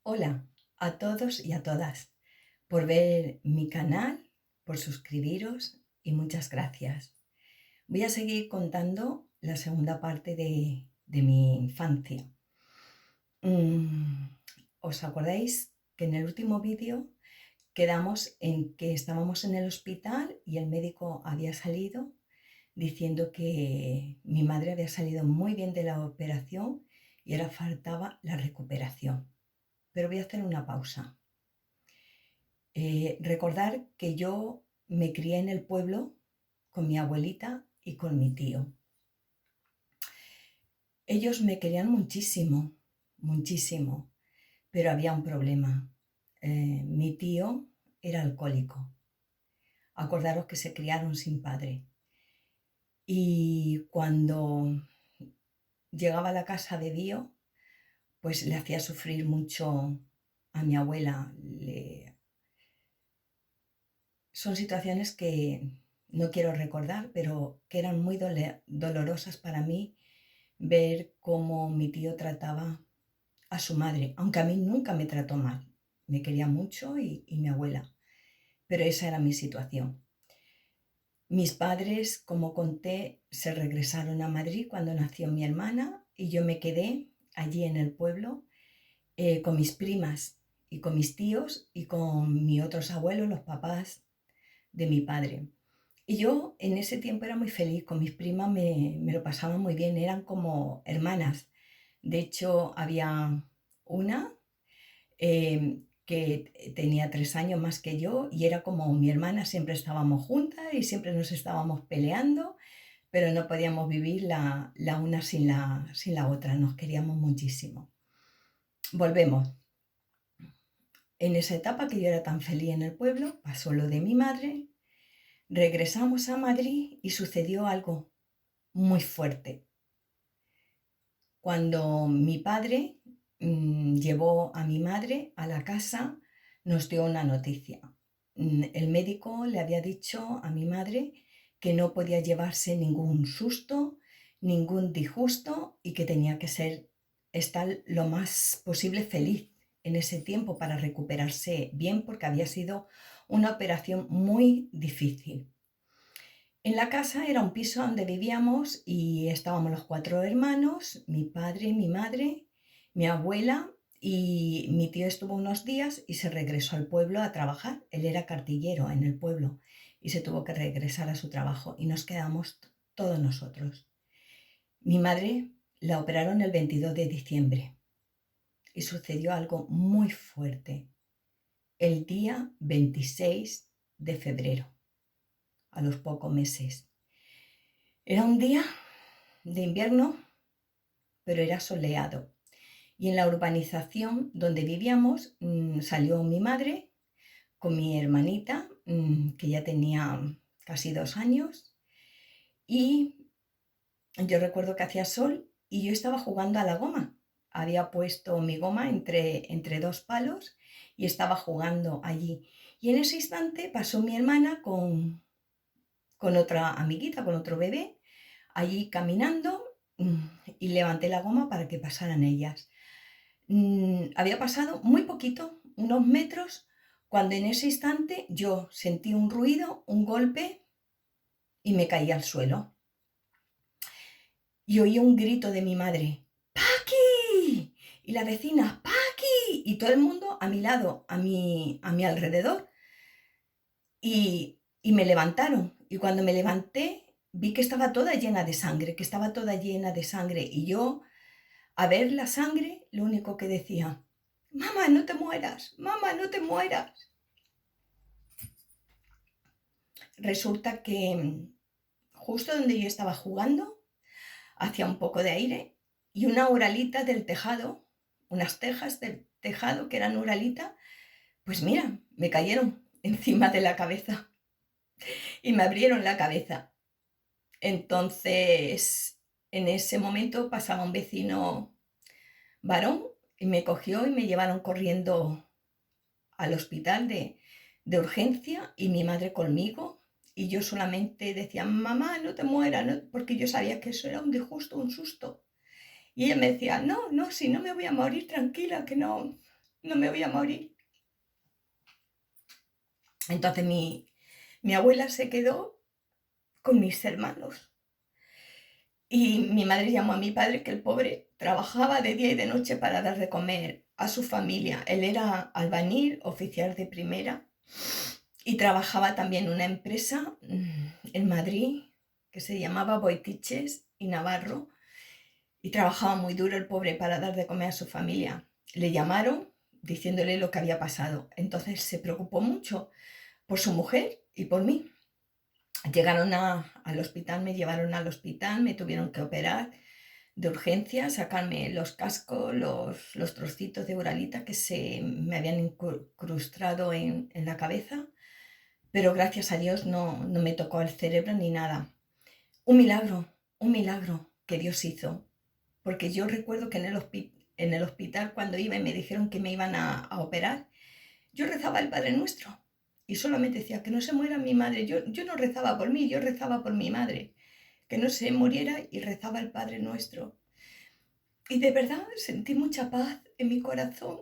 Hola a todos y a todas por ver mi canal, por suscribiros y muchas gracias. Voy a seguir contando la segunda parte de mi infancia. ¿Os acordáis que en el último vídeo quedamos en que estábamos en el hospital y el médico había salido diciendo que mi madre había salido muy bien de la operación y ahora faltaba la recuperación? Pero voy a hacer una pausa. Recordar que yo me crié en el pueblo con mi abuelita y con mi tío. Ellos me querían muchísimo, muchísimo, pero había un problema. Mi tío era alcohólico. Acordaros que se criaron sin padre. Y cuando llegaba a la casa de Dio, pues le hacía sufrir mucho a mi abuela. Son situaciones que no quiero recordar, pero que eran muy dolorosas para mí, ver cómo mi tío trataba a su madre, aunque a mí nunca me trató mal. Me quería mucho y mi abuela, pero esa era mi situación. Mis padres, como conté, se regresaron a Madrid cuando nació mi hermana y yo me quedé allí en el pueblo con mis primas y con mis tíos y con mis otros abuelos, los papás de mi padre. Y yo en ese tiempo era muy feliz, con mis primas me lo pasaba muy bien, eran como hermanas. De hecho, había una que tenía 3 años más que yo y era como mi hermana, siempre estábamos juntas y siempre nos estábamos peleando, pero no podíamos vivir la una sin la otra, nos queríamos muchísimo. Volvemos. En esa etapa que yo era tan feliz en el pueblo, pasó lo de mi madre. Regresamos a Madrid y sucedió algo muy fuerte. Cuando mi padre llevó a mi madre a la casa, nos dio una noticia. El médico le había dicho a mi madre que no podía llevarse ningún susto, ningún disgusto y que tenía que estar lo más posible feliz en ese tiempo para recuperarse bien porque había sido una operación muy difícil. En la casa era un piso donde vivíamos y estábamos los 4 hermanos, mi padre, mi madre, mi abuela y mi tío estuvo unos días y se regresó al pueblo a trabajar. Él era cartillero en el pueblo y se tuvo que regresar a su trabajo y nos quedamos todos nosotros. Mi madre la operaron el 22 de diciembre y sucedió algo muy fuerte el día 26 de febrero, a los pocos meses. Era un día de invierno, pero era soleado. Y en la urbanización donde vivíamos salió mi madre con mi hermanita, que ya tenía casi 2 años, y yo recuerdo que hacía sol y yo estaba jugando a la goma. Había puesto mi goma entre dos palos y estaba jugando allí. Y en ese instante pasó mi hermana con otra amiguita, con otro bebé, allí caminando y levanté la goma para que pasaran ellas. Había pasado muy poquito, unos metros, cuando en ese instante yo sentí un ruido, un golpe y me caí al suelo. Y oí un grito de mi madre, ¡Paqui! Y la vecina, ¡Paqui! Y todo el mundo a mi lado, a mi alrededor. Y me levantaron. Y cuando me levanté, vi que estaba toda llena de sangre, que estaba toda llena de sangre. Y yo, a ver la sangre, lo único que decía, mamá, no te mueras, mamá, no te mueras. Resulta que justo donde yo estaba jugando, hacía un poco de aire y una uralita del tejado, unas tejas del tejado que eran uralita, pues mira, me cayeron encima de la cabeza y me abrieron la cabeza. Entonces, en ese momento pasaba un vecino varón y me cogió y me llevaron corriendo al hospital de urgencia y mi madre conmigo. Y yo solamente decía, mamá, no te mueras, ¿no? Porque yo sabía que eso era un disgusto, un susto. Y ella me decía, no, no, si no me voy a morir, tranquila, que no. no me voy a morir. Entonces mi abuela se quedó con mis hermanos. Y mi madre llamó a mi padre, que el pobre trabajaba de día y de noche para dar de comer a su familia. Él era albañil, oficial de primera, y trabajaba también en una empresa en Madrid que se llamaba Boitiches y Navarro, y trabajaba muy duro el pobre para dar de comer a su familia. Le llamaron diciéndole lo que había pasado. Entonces se preocupó mucho por su mujer y por mí. Llegaron al hospital, me llevaron al hospital, me tuvieron que operar de urgencia, sacarme los cascos, los trocitos de uralita que se me habían incrustado en la cabeza, pero gracias a Dios no me tocó el cerebro ni nada. Un milagro que Dios hizo, porque yo recuerdo que en el hospital cuando iba y me dijeron que me iban a operar, yo rezaba el Padre Nuestro y solamente decía que no se muera mi madre. Yo no rezaba por mí, yo rezaba por mi madre, que no se muriera, y rezaba el Padre Nuestro. Y de verdad sentí mucha paz en mi corazón,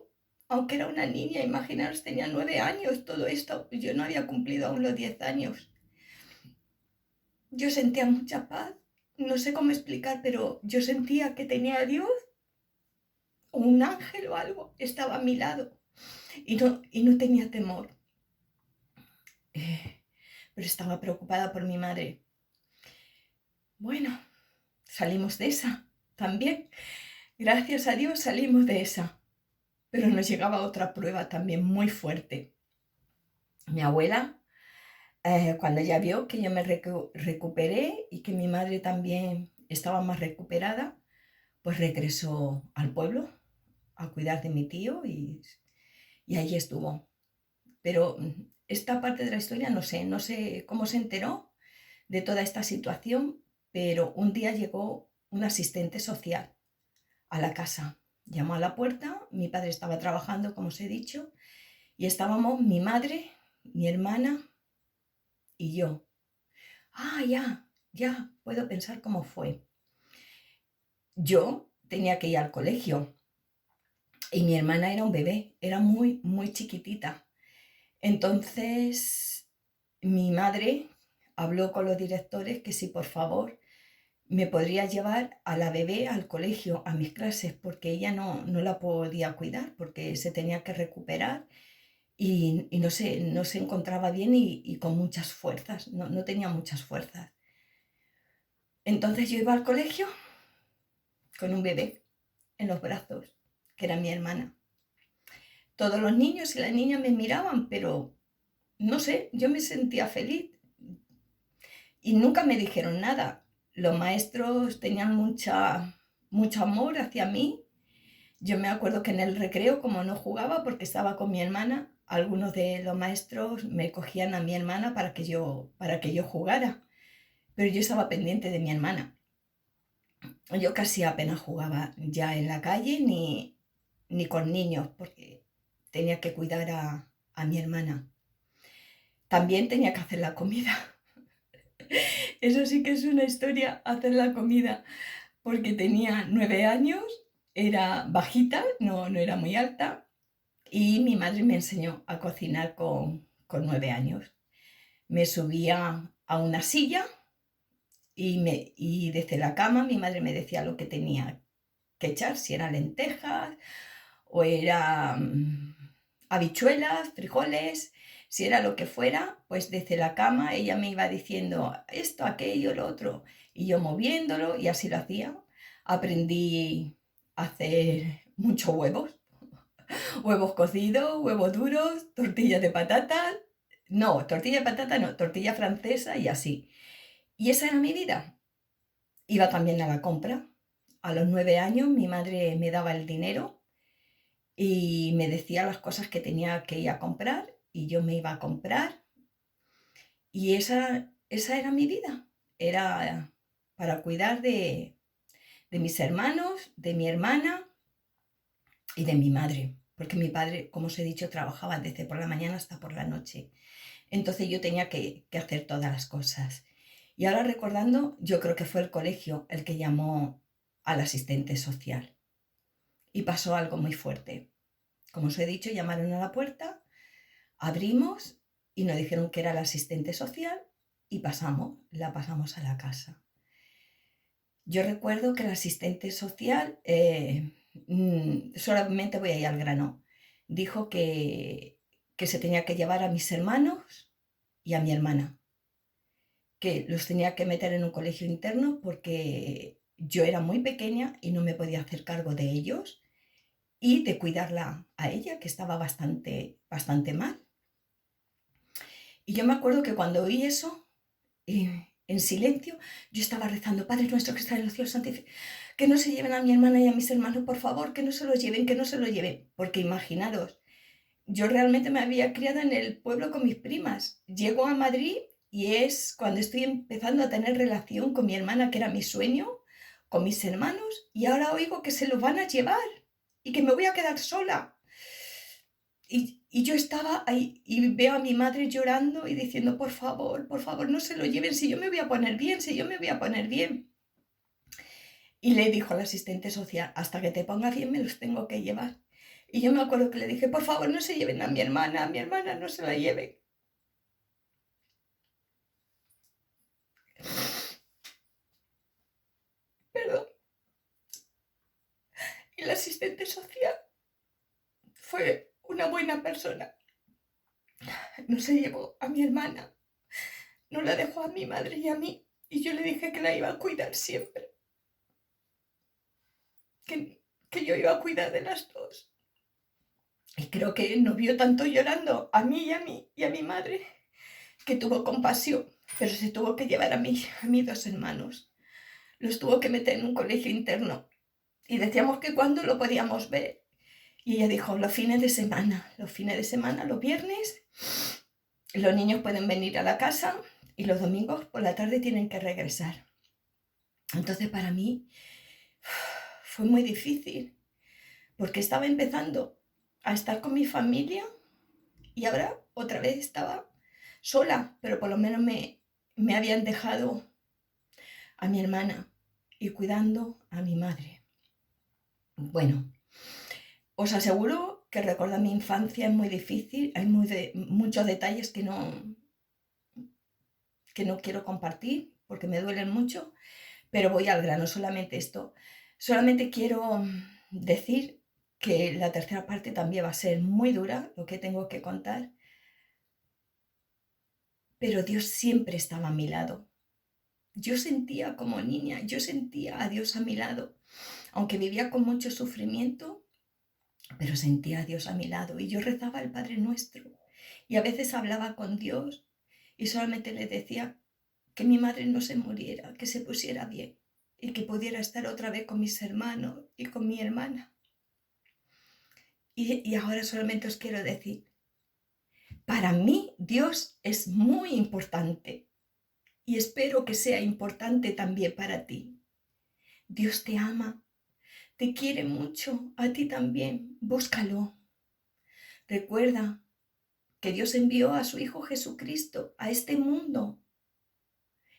aunque era una niña. Imaginaros, tenía 9 años todo esto, yo no había cumplido aún los 10 años. Yo sentía mucha paz, no sé cómo explicar, pero yo sentía que tenía a Dios, o un ángel o algo, estaba a mi lado, y no tenía temor. Pero estaba preocupada por mi madre. Bueno, salimos de esa también. Gracias a Dios salimos de esa. Pero nos llegaba otra prueba también muy fuerte. Mi abuela, cuando ya vio que yo me recuperé y que mi madre también estaba más recuperada, pues regresó al pueblo a cuidar de mi tío y ahí estuvo. Pero esta parte de la historia no sé cómo se enteró de toda esta situación, pero un día llegó un asistente social a la casa. Llamó a la puerta, mi padre estaba trabajando, como os he dicho, y estábamos mi madre, mi hermana y yo. Ya, puedo pensar cómo fue. Yo tenía que ir al colegio y mi hermana era un bebé, era muy, muy chiquitita. Entonces, mi madre habló con los directores que si por favor me podría llevar a la bebé al colegio, a mis clases, porque ella no la podía cuidar, porque se tenía que recuperar y no se encontraba bien y con muchas fuerzas, no tenía muchas fuerzas. Entonces yo iba al colegio con un bebé en los brazos, que era mi hermana. Todos los niños y las niñas me miraban, pero no sé, yo me sentía feliz y nunca me dijeron nada. Los maestros tenían mucho amor hacia mí. Yo me acuerdo que en el recreo, como no jugaba porque estaba con mi hermana, algunos de los maestros me cogían a mi hermana para que yo jugara, pero yo estaba pendiente de mi hermana. Yo casi apenas jugaba ya en la calle ni con niños porque tenía que cuidar a mi hermana. También tenía que hacer la comida. Eso sí que es una historia, hacer la comida, porque tenía 9 años, era bajita, no era muy alta, y mi madre me enseñó a cocinar con 9 años. Me subía a una silla y desde la cama mi madre me decía lo que tenía que echar, si eran lentejas o eran habichuelas, frijoles, si era lo que fuera, pues desde la cama ella me iba diciendo esto, aquello, lo otro, y yo moviéndolo y así lo hacía. Aprendí a hacer muchos huevos, huevos cocidos, huevos duros, tortillas de patata, no, tortilla de patata no, tortilla francesa y así. Y esa era mi vida. Iba también a la compra. A los 9 años mi madre me daba el dinero y me decía las cosas que tenía que ir a comprar y yo me iba a comprar y esa era mi vida. Era para cuidar de mis hermanos, de mi hermana y de mi madre, porque mi padre, como os he dicho, trabajaba desde por la mañana hasta por la noche. Entonces yo tenía que hacer todas las cosas. Y ahora recordando, yo creo que fue el colegio el que llamó al asistente social y pasó algo muy fuerte. Como os he dicho, llamaron a la puerta, abrimos y nos dijeron que era la asistente social y la pasamos a la casa. Yo recuerdo que la asistente social, solamente voy a ir al grano, dijo que se tenía que llevar a mis hermanos y a mi hermana, que los tenía que meter en un colegio interno porque yo era muy pequeña y no me podía hacer cargo de ellos y de cuidarla a ella, que estaba bastante mal. Y yo me acuerdo que cuando oí eso, en silencio, yo estaba rezando: Padre nuestro que estás en los cielos, santificado, que no se lleven a mi hermana y a mis hermanos, por favor, que no se los lleven, que no se los lleven. Porque imaginaros, yo realmente me había criado en el pueblo con mis primas. Llego a Madrid y es cuando estoy empezando a tener relación con mi hermana, que era mi sueño, con mis hermanos, y ahora oigo que se los van a llevar y que me voy a quedar sola. Y yo estaba ahí y veo a mi madre llorando y diciendo: por favor, no se lo lleven, si yo me voy a poner bien, si yo me voy a poner bien. Y le dijo al asistente social: hasta que te pongas bien me los tengo que llevar. Y yo me acuerdo que le dije: por favor, no se lleven a mi hermana no se la lleven. Perdón. Y el asistente social fue una buena persona. No se llevó a mi hermana, no la dejó a mi madre y a mí. Y yo le dije que la iba a cuidar siempre, que yo iba a cuidar de las dos. Y creo que él no vio tanto llorando a mí y a mi madre, que tuvo compasión, pero se tuvo que llevar a mis dos hermanos. Los tuvo que meter en un colegio interno. Y decíamos que cuándo lo podíamos ver. Y ella dijo: los fines de semana, los viernes, los niños pueden venir a la casa y los domingos por la tarde tienen que regresar. Entonces para mí fue muy difícil, porque estaba empezando a estar con mi familia y ahora otra vez estaba sola, pero por lo menos me habían dejado a mi hermana y cuidando a mi madre. Bueno, os aseguro que recordar mi infancia es muy difícil, hay muchos detalles que no quiero compartir porque me duelen mucho, pero voy al grano, solamente esto. Solamente quiero decir que la tercera parte también va a ser muy dura, lo que tengo que contar, pero Dios siempre estaba a mi lado. Yo sentía como niña, yo sentía a Dios a mi lado, aunque vivía con mucho sufrimiento, pero sentía a Dios a mi lado y yo rezaba el Padre Nuestro y a veces hablaba con Dios y solamente le decía que mi madre no se muriera, que se pusiera bien y que pudiera estar otra vez con mis hermanos y con mi hermana. Y ahora solamente os quiero decir, para mí Dios es muy importante y espero que sea importante también para ti. Dios te ama, te quiere mucho, a ti también, búscalo. Recuerda que Dios envió a su Hijo Jesucristo a este mundo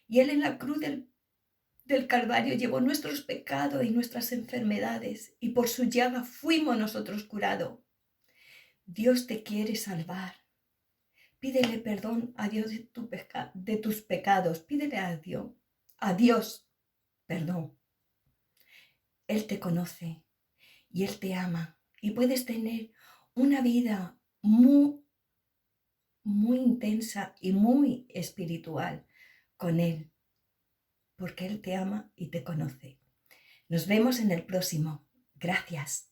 y Él en la cruz del Calvario llevó nuestros pecados y nuestras enfermedades y por su llaga fuimos nosotros curados. Dios te quiere salvar. Pídele perdón a Dios de tus pecados. Pídele a Dios perdón. Él te conoce y Él te ama y puedes tener una vida muy, muy intensa y muy espiritual con Él, porque Él te ama y te conoce. Nos vemos en el próximo. Gracias.